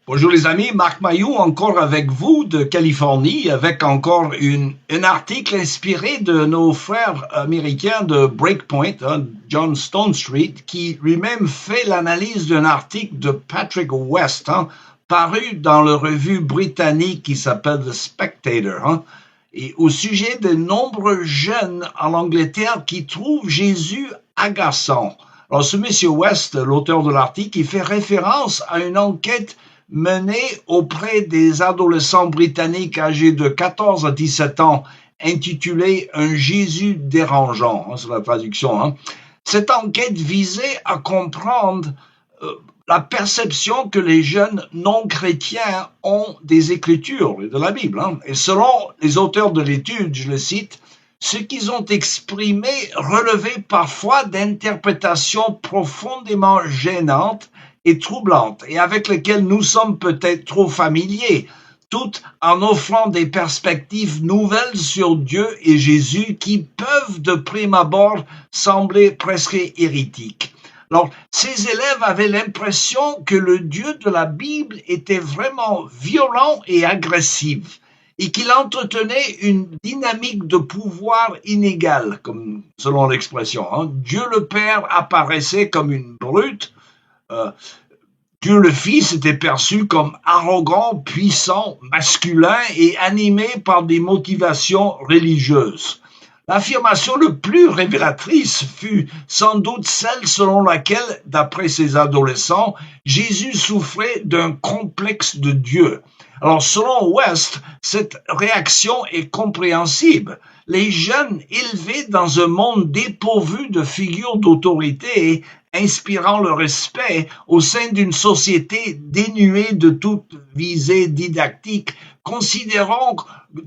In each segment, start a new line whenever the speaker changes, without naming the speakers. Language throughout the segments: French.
Bonjour les amis, Marc Mailloux encore avec vous de Californie avec encore un article inspiré de nos frères américains de Breakpoint, John Stonestreet, qui lui-même fait l'analyse d'un article de Patrick West, paru dans la revue britannique qui s'appelle The Spectator, et au sujet de nombreux jeunes en Angleterre qui trouvent Jésus agaçant. Alors ce monsieur West, l'auteur de l'article, il fait référence à une enquête menée auprès des adolescents britanniques âgés de 14 à 17 ans, intitulée Un Jésus dérangeant, c'est la traduction. Cette enquête visait à comprendre la perception que les jeunes non-chrétiens ont des Écritures et de la Bible. Et selon les auteurs de l'étude, je le cite, ce qu'ils ont exprimé relevait parfois d'interprétations profondément gênantes et troublantes, et avec lesquelles nous sommes peut-être trop familiers, tout en offrant des perspectives nouvelles sur Dieu et Jésus qui peuvent de prime abord sembler presque hérétiques. Alors, ces élèves avaient l'impression que le Dieu de la Bible était vraiment violent et agressif, et qu'il entretenait une dynamique de pouvoir inégale, comme selon l'expression. Dieu le Père apparaissait comme une brute, Dieu le Fils était perçu comme arrogant, puissant, masculin et animé par des motivations religieuses. L'affirmation le plus révélatrice fut sans doute celle selon laquelle, d'après ces adolescents, Jésus souffrait d'un complexe de Dieu. Alors, selon West, cette réaction est compréhensible. Les jeunes élevés dans un monde dépourvu de figures d'autorité inspirant le respect au sein d'une société dénuée de toute visée didactique, considérant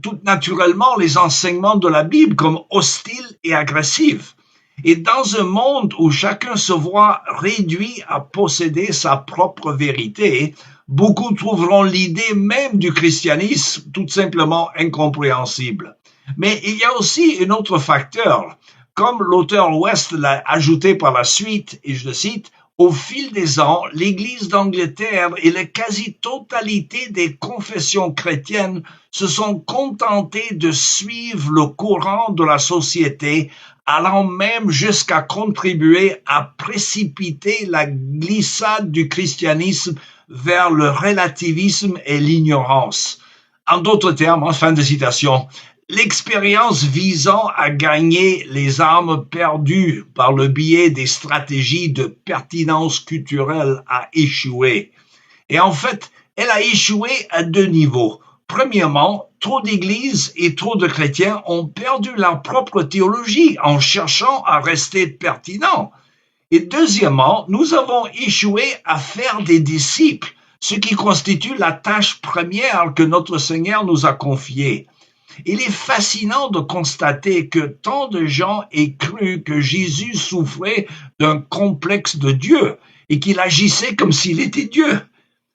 tout naturellement les enseignements de la Bible comme hostiles et agressifs. Et dans un monde où chacun se voit réduit à posséder sa propre vérité, beaucoup trouveront l'idée même du christianisme tout simplement incompréhensible. Mais il y a aussi un autre facteur. Comme l'auteur West l'a ajouté par la suite, et je le cite, au fil des ans, l'Église d'Angleterre et la quasi-totalité des confessions chrétiennes se sont contentées de suivre le courant de la société, allant même jusqu'à contribuer à précipiter la glissade du christianisme vers le relativisme et l'ignorance. En d'autres termes, fin de citation, l'expérience visant à gagner les âmes perdues par le biais des stratégies de pertinence culturelle a échoué. Et en fait, elle a échoué à deux niveaux. Premièrement, trop d'églises et trop de chrétiens ont perdu leur propre théologie en cherchant à rester pertinents. Et deuxièmement, nous avons échoué à faire des disciples, ce qui constitue la tâche première que notre Seigneur nous a confiée. Il est fascinant de constater que tant de gens aient cru que Jésus souffrait d'un complexe de Dieu et qu'il agissait comme s'il était Dieu.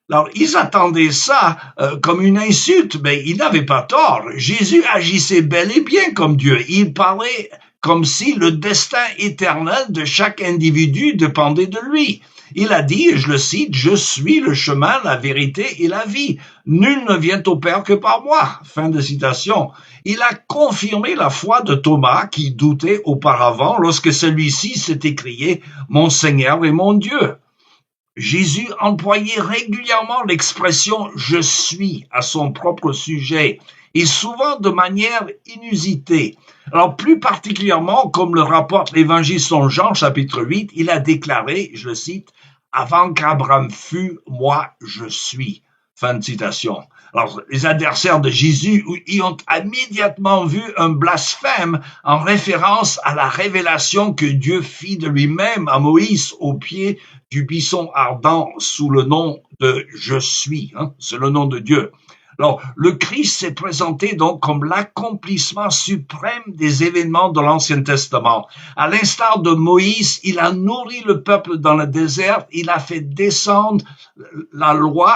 Alors, ils attendaient ça comme une insulte, mais ils n'avaient pas tort. Jésus agissait bel et bien comme Dieu. Il parlait comme si le destin éternel de chaque individu dépendait de lui. Il a dit, et je le cite, « Je suis le chemin, la vérité et la vie. Nul ne vient au Père que par moi. » Fin de citation. Il a confirmé la foi de Thomas qui doutait auparavant lorsque celui-ci s'est écrié « Mon Seigneur et mon Dieu ». Jésus employait régulièrement l'expression « je suis » à son propre sujet, et souvent de manière inusitée. Alors plus particulièrement, comme le rapporte l'évangile selon Jean, chapitre 8, il a déclaré, je le cite, « Avant qu'Abraham fût, moi je suis ». Fin de citation. Alors, les adversaires de Jésus y ont immédiatement vu un blasphème en référence à la révélation que Dieu fit de lui-même à Moïse au pied du buisson ardent sous le nom de « Je suis », c'est le nom de Dieu. Alors, le Christ s'est présenté donc comme l'accomplissement suprême des événements de l'Ancien Testament. À l'instar de Moïse, il a nourri le peuple dans le désert, il a fait descendre la loi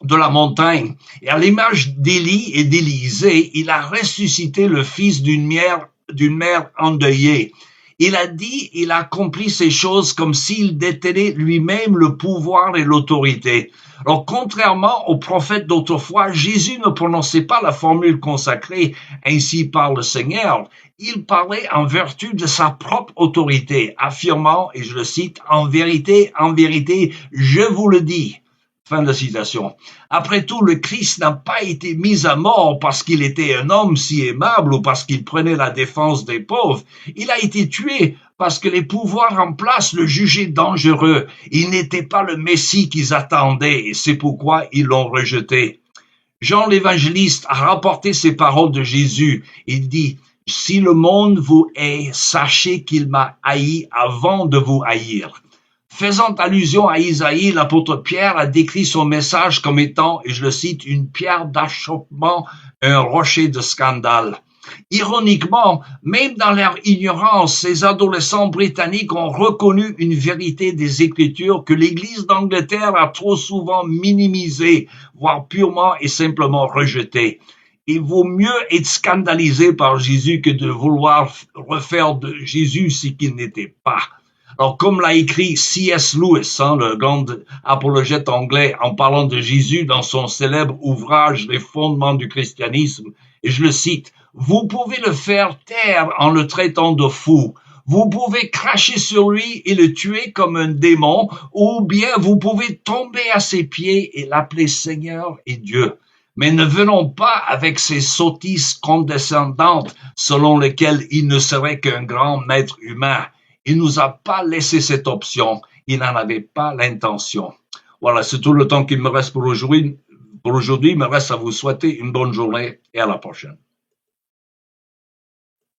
de la montagne. Et à l'image d'Élie et d'Élisée, il a ressuscité le fils d'une mère endeuillée. Il a dit, il a accompli ces choses comme s'il détenait lui-même le pouvoir et l'autorité. Alors, contrairement aux prophètes d'autrefois, Jésus ne prononçait pas la formule consacrée « Ainsi parle le Seigneur ». Il parlait en vertu de sa propre autorité, affirmant, et je le cite, « En vérité, je vous le dis ». Fin de citation. Après tout, le Christ n'a pas été mis à mort parce qu'il était un homme si aimable ou parce qu'il prenait la défense des pauvres. Il a été tué parce que les pouvoirs en place le jugeaient dangereux. Il n'était pas le Messie qu'ils attendaient et c'est pourquoi ils l'ont rejeté. Jean l'évangéliste a rapporté ces paroles de Jésus. Il dit, « Si le monde vous hait, sachez qu'il m'a haï avant de vous haïr. » Faisant allusion à Isaïe, l'apôtre Pierre a décrit son message comme étant, et je le cite, une pierre d'achoppement, un rocher de scandale. Ironiquement, même dans leur ignorance, ces adolescents britanniques ont reconnu une vérité des Écritures que l'Église d'Angleterre a trop souvent minimisée, voire purement et simplement rejetée. Il vaut mieux être scandalisé par Jésus que de vouloir refaire de Jésus ce qu'il n'était pas. Alors, comme l'a écrit C.S. Lewis, le grand apologète anglais, en parlant de Jésus dans son célèbre ouvrage Les fondements du christianisme, et je le cite, « Vous pouvez le faire taire en le traitant de fou. Vous pouvez cracher sur lui et le tuer comme un démon, ou bien vous pouvez tomber à ses pieds et l'appeler Seigneur et Dieu. Mais ne venons pas avec ces sottises condescendantes selon lesquelles il ne serait qu'un grand maître humain. Il nous a pas laissé cette option. Il n'en avait pas l'intention. » Voilà, c'est tout le temps qu'il me reste pour aujourd'hui. Il me reste à vous souhaiter une bonne journée et à la prochaine.